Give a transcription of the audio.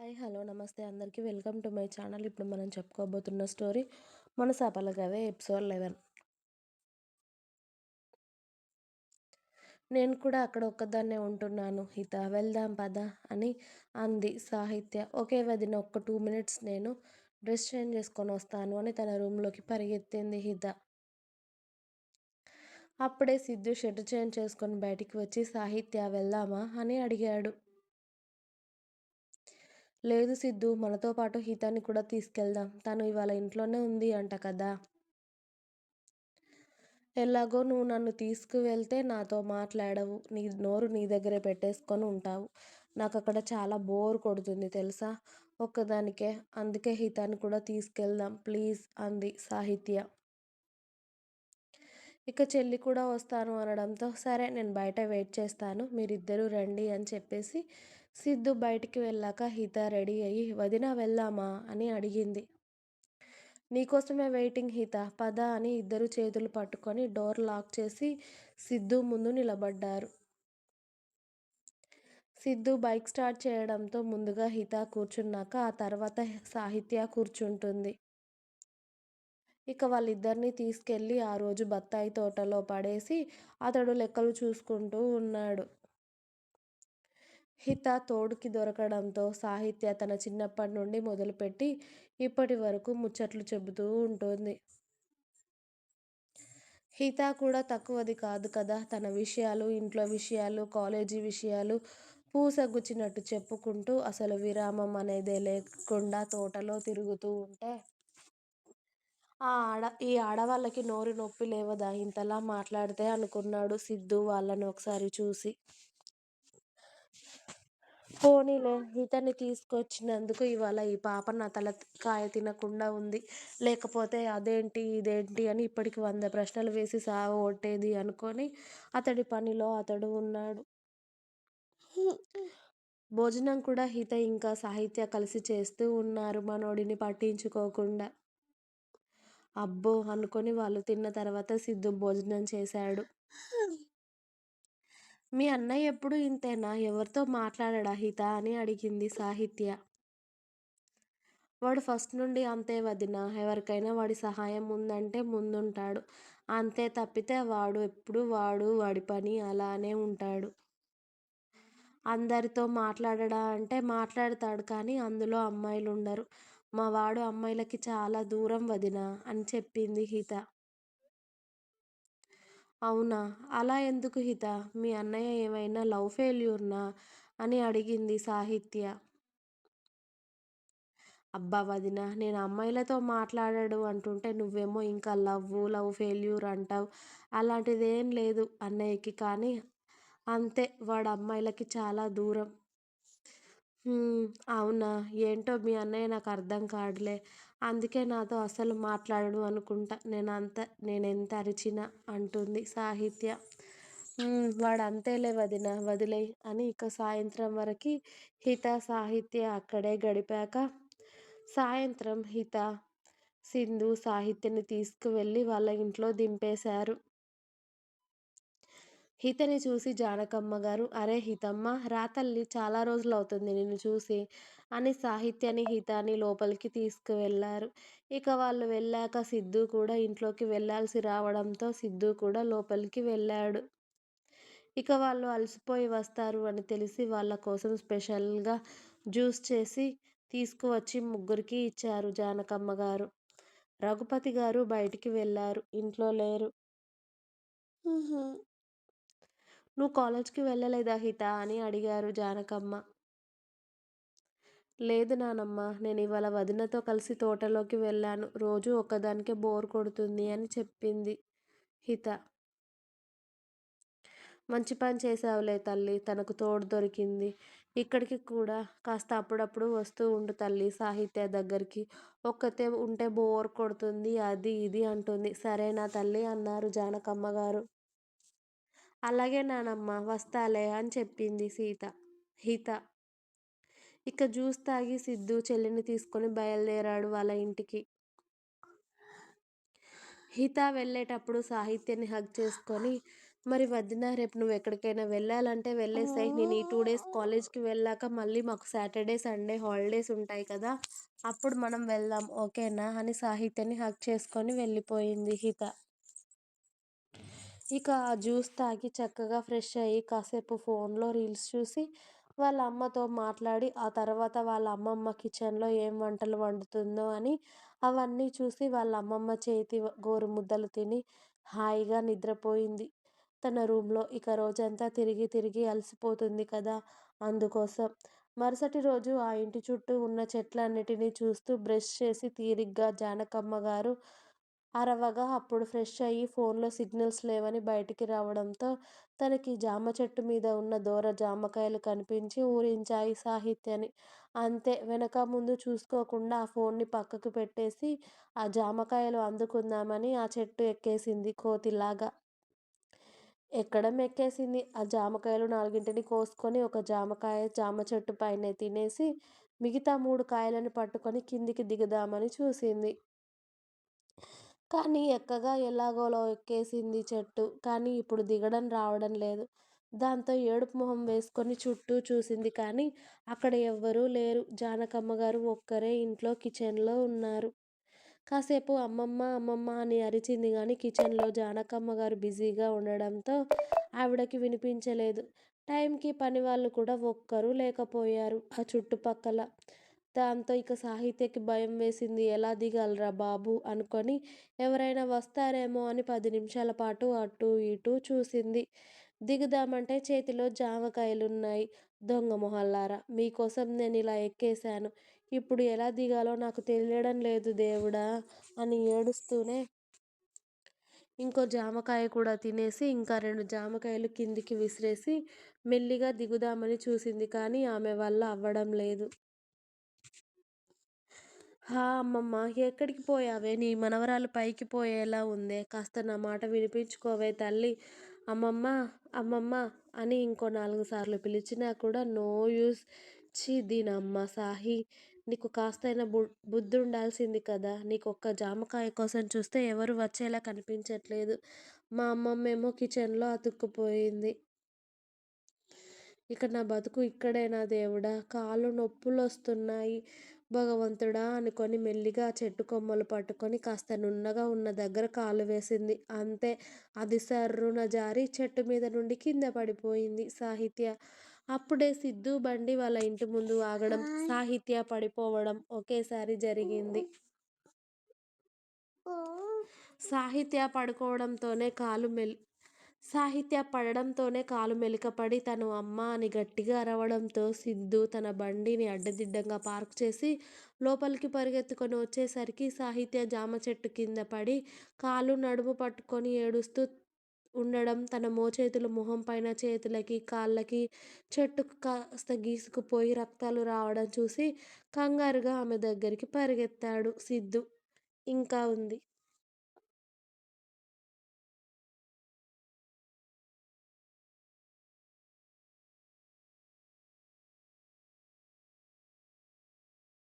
Hi hello నమస్తే అందరికీ welcome to my channel. ఇప్పుడు మనం చెప్పుకోబోతున్న స్టోరీ మనసాపల కథ ఎపిసోడ్ 11. నేను కూడా అక్కడ ఒక్కదాన్నే ఉంటున్నాను హిత, వెళ్దాం పద అని అంది సాహిత్య. ఓకే వదిన, ఒక్క 2 minutes, నేను డ్రెస్ చేంజ్ చేసుకొని వస్తాను అని తన రూమ్లోకి పరిగెత్తింది హిత. అప్పుడే సిద్ధు షర్ట్ చేంజ్ చేసుకొని బయటికి వచ్చి సాహిత్య వెళ్దామా అని అడిగాడు. లేదు సిద్ధు, మనతో పాటు హితాని కూడా తీసుకెళ్దాం, తను ఇవాళ ఇంట్లోనే ఉంది అంట కదా. ఎలాగో నువ్వు నన్ను తీసుకువెళ్తే నాతో మాట్లాడవు, నీ నోరు నీ దగ్గరే పెట్టేసుకొని ఉంటావు. నాకు అక్కడ చాలా బోర్ కొడుతుంది తెలుసా ఒక్కదానికే. అందుకే హితాన్ని కూడా తీసుకెళ్దాం ప్లీజ్ అంది సాహిత్య. ఇక చెల్లి కూడా వస్తాను అనడంతో సరే నేను బయట వెయిట్ చేస్తాను, మీరిద్దరూ రండి అని చెప్పేసి సిద్ధు బయటికి వెళ్ళాక హిత రెడీ అయ్యి వదిన వెళ్దామా అని అడిగింది. నీకోసమే వెయిటింగ్ హిత, పద అని ఇద్దరు చేతులు పట్టుకొని డోర్ లాక్ చేసి సిద్ధు ముందు నిలబడ్డారు. సిద్ధు బైక్ స్టార్ట్ చేయడంతో ముందుగా హిత కూర్చున్నాక ఆ తర్వాత సాహిత్య కూర్చుంటుంది. ఇక వాళ్ళిద్దరినీ తీసుకెళ్ళి ఆ రోజు బత్తాయి తోటలో పడేసి అతడు లెక్కలు చూసుకుంటూ ఉన్నాడు. హిత తోడుకి దొరకడంతో సాహిత్య తన చిన్నప్పటి నుండి మొదలుపెట్టి ఇప్పటి వరకు ముచ్చట్లు చెబుతూ ఉంటుంది. హిత కూడా తక్కువది కాదు కదా. తన విషయాలు, ఇంట్లో విషయాలు, కాలేజీ విషయాలు పూసగుచ్చినట్టు చెప్పుకుంటూ అసలు విరామం అనేదే లేకుండా తోటలో తిరుగుతూ ఉంటే ఈ ఆడవాళ్ళకి నోరు నొప్పి లేవదా ఇంతలా మాట్లాడితే అనుకున్నాడు సిద్ధు వాళ్ళని ఒకసారి చూసి. పోనీలే, హితని తీసుకొచ్చినందుకు ఇవాళ ఈ పాప నా తలకాయ తినకుండా ఉంది. లేకపోతే అదేంటి ఇదేంటి అని ఇప్పటికి 100 ప్రశ్నలు వేసి సావగొట్టేది అనుకొని అతడి పనిలో అతడు ఉన్నాడు. భోజనం కూడా హిత ఇంకా సాహిత్య కలిసి చేస్తూ ఉన్నారు, మనోడిని పట్టించుకోకుండా. అబ్బో అనుకొని వాళ్ళు తిన్న తర్వాత సిద్ధు భోజనం చేశాడు. మీ అన్నయ్య ఎప్పుడు ఇంతేనా, ఎవరితో మాట్లాడడా హిత అని అడిగింది సాహిత్య. వాడు ఫస్ట్ నుండి అంతే వదిన, ఎవరికైనా వాడి సహాయం ఉందంటే ముందుంటాడు, అంతే తప్పితే వాడు ఎప్పుడు వాడి పని అలానే ఉంటాడు. అందరితో మాట్లాడడా అంటే మాట్లాడతాడు, కానీ అందులో అమ్మాయిలుండరు. మా వాడు అమ్మాయిలకి చాలా దూరం వదిన అని చెప్పింది హిత. అవునా, అలా ఎందుకు హిత, మీ అన్నయ్య ఏమైనా లవ్ ఫెయిల్యూర్నా అని అడిగింది సాహిత్య. అబ్బా వదిన, నేను అమ్మాయిలతో మాట్లాడాడు అంటుంటే నువ్వేమో ఇంకా లవ్ ఫెయిల్యూర్ అంటావు. అలాంటిదేం లేదు అన్నయ్యకి, కానీ అంతే వాడు అమ్మాయిలకి చాలా దూరం. అవునా, ఏంటో మీ అన్నయ్య నాకు అర్థం కాడులే. అందుకే నాతో అసలు మాట్లాడడు అనుకుంటా, నేనెంత అరిచినా అంటుంది సాహిత్య. వాడు అంతేలే వదిన, వదిలేయ్ అని ఇక సాయంత్రం వరకు హిత సాహిత్య అక్కడే గడిపాక సాయంత్రం హిత, సింధు సాహిత్యని తీసుకువెళ్ళి వాళ్ళ ఇంట్లో దింపేశారు. హితని చూసి జానకమ్మ గారు, అరే హితమ్మ రా తల్లి, చాలా రోజులవుతుంది నిన్ను చూసి అని సాహిత్యని హితాని లోపలికి తీసుకువెళ్ళారు. ఇక వాళ్ళు వెళ్ళాక సిద్ధు కూడా ఇంట్లోకి వెళ్ళాల్సి రావడంతో సిద్ధు కూడా లోపలికి వెళ్ళాడు. ఇక వాళ్ళు అలసిపోయి వస్తారు అని తెలిసి వాళ్ళ కోసం స్పెషల్గా జ్యూస్ చేసి తీసుకువచ్చి ముగ్గురికి ఇచ్చారు జానకమ్మ గారు. రఘుపతి గారు బయటికి వెళ్ళారు, ఇంట్లో లేరు. నువ్వు కాలేజ్కి వెళ్ళలేదా హిత అని అడిగారు జానకమ్మ. లేదు నానమ్మ, నేను ఇవాళ వదినతో కలిసి తోటలోకి వెళ్ళాను, రోజు ఒక్కదానికే బోర్ కొడుతుంది అని చెప్పింది హిత. మంచి పని చేసావులే తల్లి, తనకు తోడు దొరికింది. ఇక్కడికి కూడా కాస్త అప్పుడప్పుడు వస్తూ ఉండు తల్లి సాహిత్య దగ్గరికి. ఒక్కతే ఉంటే బోర్ కొడుతుంది అది ఇది అంటుంది. సరేనా తల్లి అన్నారు జానకమ్మ గారు. అలాగే నానమ్మ, వస్తాలే అని చెప్పింది హిత. ఇక జ్యూస్ తాగి సిద్ధు చెల్లిని తీసుకొని బయలుదేరాడు వాళ్ళ ఇంటికి. హిత వెళ్ళేటప్పుడు సాహిత్యని హగ్ చేసుకొని మరి వదిన రేపు నువ్వెక్కడికైనా వెళ్ళాలంటే వెళ్ళేసేయి. నేను ఈ 2 డేస్ కాలేజ్‌కి వెళ్ళాక మళ్ళీ మాకు సాటర్‌డే, సండే హాలిడేస్ ఉంటాయి కదా! అప్పుడు మనం వెళ్దాం ఓకేనా? అని సాహిత్యని హగ్ చేసుకొని వెళ్ళిపోయింది హిత. ఇక ఆ జ్యూస్ తాగి చక్కగా ఫ్రెష్ అయ్యి కాసేపు ఫోన్‌లో రీల్స్ చూసి, వాళ్ళ అమ్మతో మాట్లాడి, ఆ తర్వాత వాళ్ళ అమ్మమ్మ కిచెన్‌లో ఏం వంటలు వండుతుందో అని అవన్నీ చూసి వాళ్ళ అమ్మమ్మ చేతి గోరుముద్దలు తిని హాయిగా నిద్రపోయింది. తన రూమ్‌లో. ఇక రోజంతా తిరిగి తిరిగి అలసిపోతుంది కదా! అందుకోసం. మరుసటి రోజు ఆ ఇంటి చుట్టూ ఉన్న చెట్లన్నిటిని చూస్తూ బ్రష్ చేసి తీరిగ్గా జానకమ్మ గారు అరవగా అప్పుడు ఫ్రెష్ అయ్యి ఫోన్‌లో సిగ్నల్స్ లేవని బయటికి రావడంతో తనకి జామ చెట్టు మీద ఉన్న దూర జామకాయలు కనిపించి ఊరించాయి సాహిత్యని. అంతే వెనక ముందు చూసుకోకుండా ఆ ఫోన్‌ని పక్కకు పెట్టేసి ఆ జామకాయలు అందుకుందామని ఆ చెట్టు ఎక్కేసింది కోతిలాగా. ఎక్కడం ఎక్కేసింది. ఆ జామకాయలు 4 కోసుకొని ఒక జామకాయ జామ చెట్టు పైనే తినేసి మిగతా 3 కాయలను పట్టుకొని కిందికి దిగుదామని చూసింది. కానీ ఎక్కగా ఎలాగోలా ఎక్కేసింది చెట్టు. కానీ ఇప్పుడు దిగడం రావడం లేదు. దాంతో ఏడుపు మొహం వేసుకొని చుట్టూ చూసింది కానీ అక్కడ ఎవ్వరూ లేరు. జానకమ్మ గారు ఒక్కరే ఇంట్లో కిచెన్‌లో ఉన్నారు. కాసేపు అమ్మమ్మ, అమ్మమ్మ అని అరిచింది గానీ కిచెన్‌లో జానకమ్మ గారు బిజీగా ఉండడంతో ఆవిడకి వినిపించలేదు. టైంకి పనివాళ్ళు కూడా ఒక్కరూ లేకపోయారు ఆ చుట్టుపక్కల. దాంతో ఇక సాహిత్యకి భయం వేసింది. ఎలా దిగాలిరా బాబు అనుకొని ఎవరైనా వస్తారేమో అని 10 నిమిషాల పాటు అటూ ఇటూ చూసింది. దిగుదామంటే చేతిలో జామకాయలున్నాయి. దొంగ మొహాల్లారా! మీకోసం నేనిలా ఎక్కేశాను. ఇప్పుడు ఎలా దిగాలో నాకు తెలియడం లేదు దేవుడా! అని ఏడుస్తూనే ఇంకో జామకాయ కూడా తినేసి, ఇంకా 2 జామకాయలు కిందికి విసిరేసి, మెల్లిగా దిగుదామని చూసింది. కానీ ఆమె వల్ల అవ్వడం లేదు. హా! అమ్మమ్మ ఎక్కడికి పోయావే? నీ మనవరాలు పైకి పోయేలా ఉందే. కాస్త నా మాట వినిపించుకోవే తల్లి. అమ్మమ్మ, అమ్మమ్మ అని ఇంకో 4 సార్లు పిలిచినా కూడా నో యూజ్. ఛీ! దీనమ్మ సాహి. నీకు కాస్తైనా బుద్ధుండాల్సింది కదా! నీకొక్క జామకాయ కోసం చూస్తే ఎవరు వచ్చేలా కనిపించట్లేదు. మా అమ్మమ్మేమో కిచెన్‌లో అతుక్కుపోయింది. ఇక నా బతుకు ఇక్కడేనా దేవుడా! కాళ్ళు నొప్పులొస్తున్నాయి. భగవంతుడా! అనుకొని మెల్లిగా ఆ చెట్టు కొమ్మలు పట్టుకొని కాస్త నున్నగా ఉన్న దగ్గర కాలు వేసింది. అంతే అది సర్రున జారి చెట్టు మీద నుండి కింద పడిపోయింది సాహిత్య. అప్పుడే సిద్ధు బండి వాళ్ళ ఇంటి ముందు ఆగడం, సాహిత్య పడిపోవడం ఒకేసారి జరిగింది. సాహిత్య పడుకోవడంతోనే కాలు మెల్ సాహిత్య పడడంతోనే కాలు మెలికపడి తను అమ్మా అని గట్టిగా అరవడంతో సిద్ధు తన బండిని అడ్డదిడ్డంగా పార్క్ చేసి లోపలికి పరిగెత్తుకొని వచ్చేసరికి సాహిత్య జామ చెట్టు కింద పడి కాలు నడుము పట్టుకొని ఏడుస్తూ ఉండడం, తన మోచేతులు మొహం పైన చేతులకి, కాళ్ళకి చెట్టుకు కాస్త గీసుకుపోయి రక్తాలు రావడం చూసి కంగారుగా ఆమె దగ్గరికి పరిగెత్తాడు సిద్ధు. ఇంకా ఉంది.